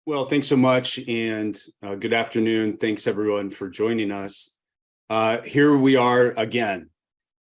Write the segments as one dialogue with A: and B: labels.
A: Well, thanks so much, and good afternoon. Thanks everyone for joining us. Here we are again,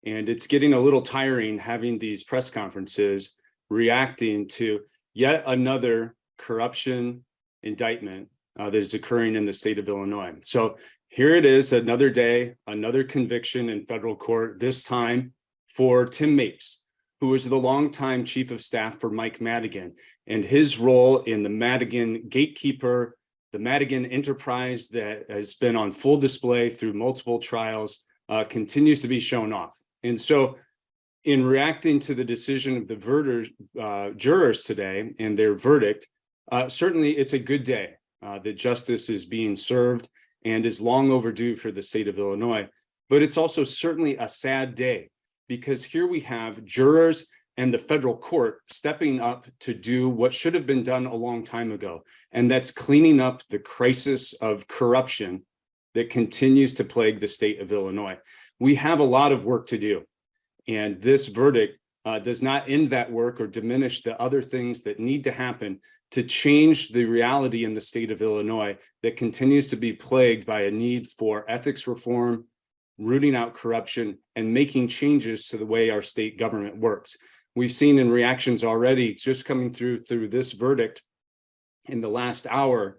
A: and it's getting a little tiring having these press conferences reacting to yet another corruption indictment that is occurring in the state of Illinois. So here it is, another day, another conviction in federal court, this time for Tim Mapes, who was the longtime chief of staff for Mike Madigan, and his role in the Madigan gatekeeper, the Madigan enterprise that has been on full display through multiple trials, continues to be shown off. And so in reacting to the decision of the jurors today and their verdict, certainly it's a good day that justice is being served and is long overdue for the state of Illinois. But it's also certainly a sad day, because here we have jurors and the federal court stepping up to do what should have been done a long time ago, and that's cleaning up the crisis of corruption that continues to plague the state of Illinois. We have a lot of work to do, and this verdict does not end that work or diminish the other things that need to happen to change the reality in the state of Illinois that continues to be plagued by a need for ethics reform, rooting out corruption, and making changes to the way our state government works. We've seen in reactions already, just coming through this verdict in the last hour,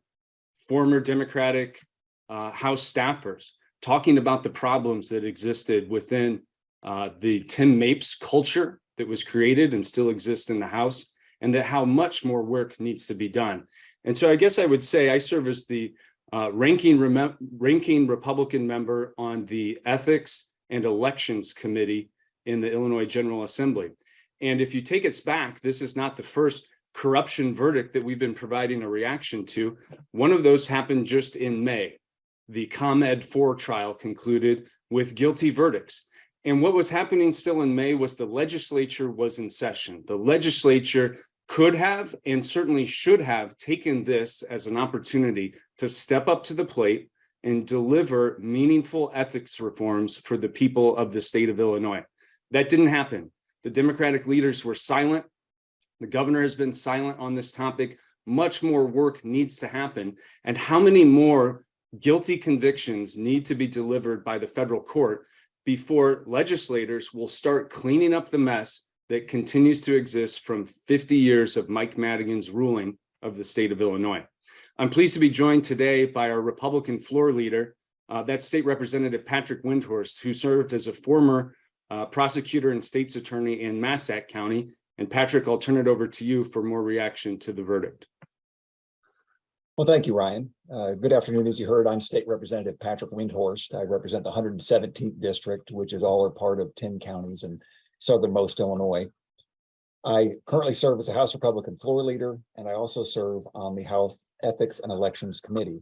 A: former Democratic House staffers talking about the problems that existed within the Tim Mapes culture that was created and still exists in the House, and that how much more work needs to be done. And so I guess I would say I serve as the ranking Republican member on the Ethics and Elections Committee in the Illinois General Assembly. And if you take us back, this is not the first corruption verdict that we've been providing a reaction to. One of those happened just in May. The ComEd 4 trial concluded with guilty verdicts. And what was happening still in May was the legislature was in session. The legislature could have and certainly should have taken this as an opportunity to step up to the plate and deliver meaningful ethics reforms for the people of the state of Illinois. That didn't happen. The Democratic leaders were silent. The governor has been silent on this topic. Much more work needs to happen. And how many more guilty convictions need to be delivered by the federal court before legislators will start cleaning up the mess that continues to exist from 50 years of Mike Madigan's ruling of the state of Illinois? I'm pleased to be joined today by our Republican floor leader, that's State Representative Patrick Windhorst, who served as a former prosecutor and state's attorney in Massac County. And Patrick, I'll turn it over to you for more reaction to the verdict.
B: Well, thank you, Ryan. Good afternoon. As you heard, I'm State Representative Patrick Windhorst. I represent the 117th District, which is all a part of 10 counties in southernmost Illinois. I currently serve as a House Republican floor leader, and I also serve on the House Ethics and Elections Committee.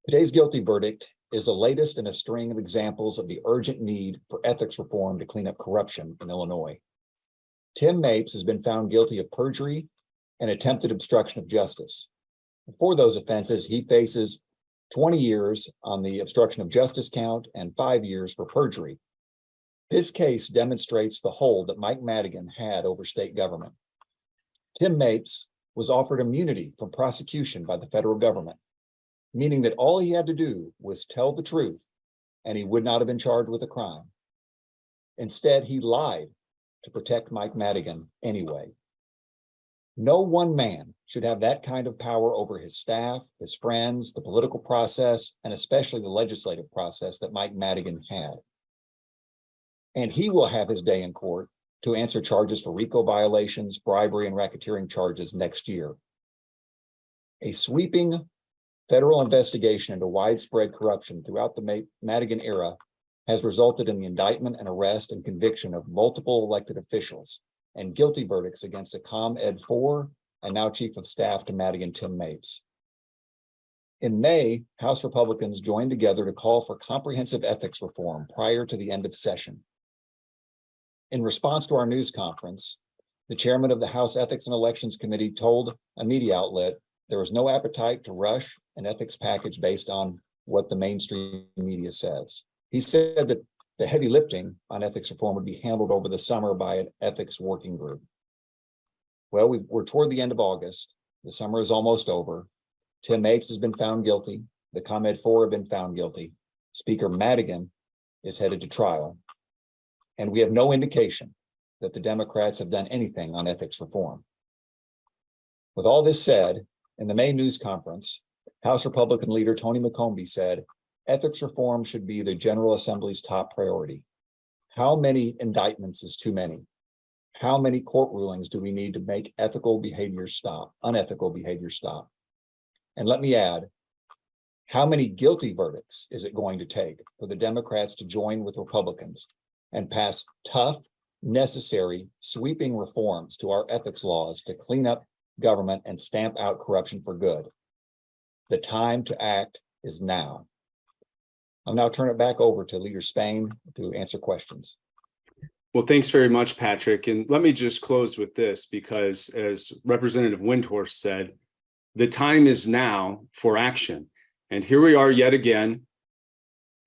B: Today's guilty verdict is the latest in a string of examples of the urgent need for ethics reform to clean up corruption in Illinois. Tim Mapes has been found guilty of perjury and attempted obstruction of justice. For those offenses, he faces 20 years on the obstruction of justice count and 5 years for perjury. This case demonstrates the hold that Mike Madigan had over state government. Tim Mapes was offered immunity from prosecution by the federal government, meaning that all he had to do was tell the truth and he would not have been charged with a crime. Instead, he lied to protect Mike Madigan anyway. No one man should have that kind of power over his staff, his friends, the political process, and especially the legislative process that Mike Madigan had. And he will have his day in court to answer charges for RICO violations, bribery, and racketeering charges next year. A sweeping federal investigation into widespread corruption throughout the Madigan era has resulted in the indictment and arrest and conviction of multiple elected officials and guilty verdicts against the ComEd 4 and now Chief of Staff to Madigan, Tim Mapes. In May, House Republicans joined together to call for comprehensive ethics reform prior to the end of session. In response to our news conference, the chairman of the House Ethics and Elections Committee told a media outlet there was no appetite to rush an ethics package based on what the mainstream media says. He said that the heavy lifting on ethics reform would be handled over the summer by an ethics working group. Well, we're toward the end of August. The summer is almost over. Tim Mapes has been found guilty. The ComEd 4 have been found guilty. Speaker Madigan is headed to trial. And we have no indication that the Democrats have done anything on ethics reform. With all this said, in the May news conference, House Republican leader Tony McCombie said, ethics reform should be the General Assembly's top priority. How many indictments is too many? How many court rulings do we need to make ethical behavior stop, unethical behavior stop? And let me add, how many guilty verdicts is it going to take for the Democrats to join with Republicans and pass tough, necessary, sweeping reforms to our ethics laws to clean up government and stamp out corruption for good? The time to act is now. I'll now turn it back over to Leader Spain to answer questions.
A: Well, thanks very much, Patrick. And let me just close with this, because as Representative Windhorst said, the time is now for action. And here we are yet again,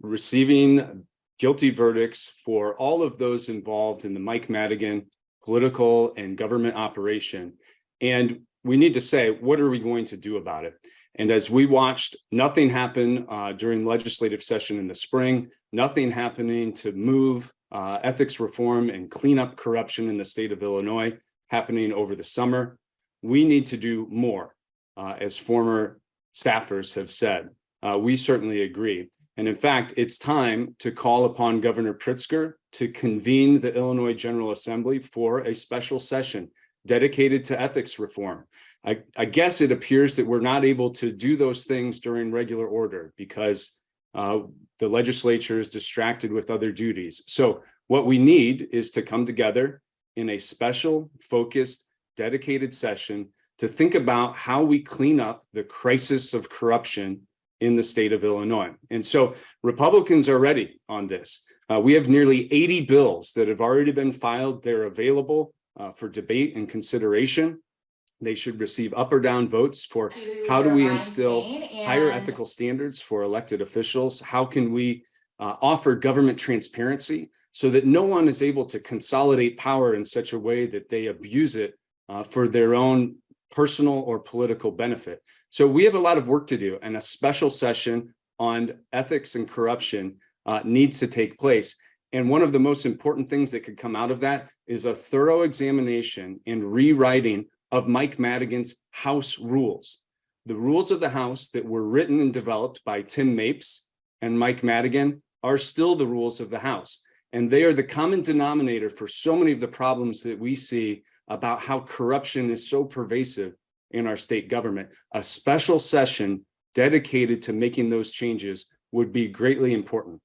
A: receiving guilty verdicts for all of those involved in the Mike Madigan political and government operation. And we need to say, what are we going to do about it? And as we watched nothing happen during legislative session in the spring, nothing happening to move ethics reform and clean up corruption in the state of Illinois happening over the summer, we need to do more, as former staffers have said. We certainly agree. And in fact, it's time to call upon Governor Pritzker to convene the Illinois General Assembly for a special session dedicated to ethics reform. I guess it appears that we're not able to do those things during regular order because the legislature is distracted with other duties. So what we need is to come together in a special, focused, dedicated session to think about how we clean up the crisis of corruption in the state of Illinois. And so Republicans are ready on this. We have nearly 80 bills that have already been filed. They're available for debate and consideration. They should receive up or down votes for how do we instill higher ethical standards for elected officials? How can we offer government transparency so that no one is able to consolidate power in such a way that they abuse it for their own personal or political benefit? So we have a lot of work to do, and a special session on ethics and corruption needs to take place. And one of the most important things that could come out of that is a thorough examination and rewriting of Mike Madigan's House rules. The rules of the House that were written and developed by Tim Mapes and Mike Madigan are still the rules of the House. And they are the common denominator for so many of the problems that we see about how corruption is so pervasive in our state government. A special session dedicated to making those changes would be greatly important.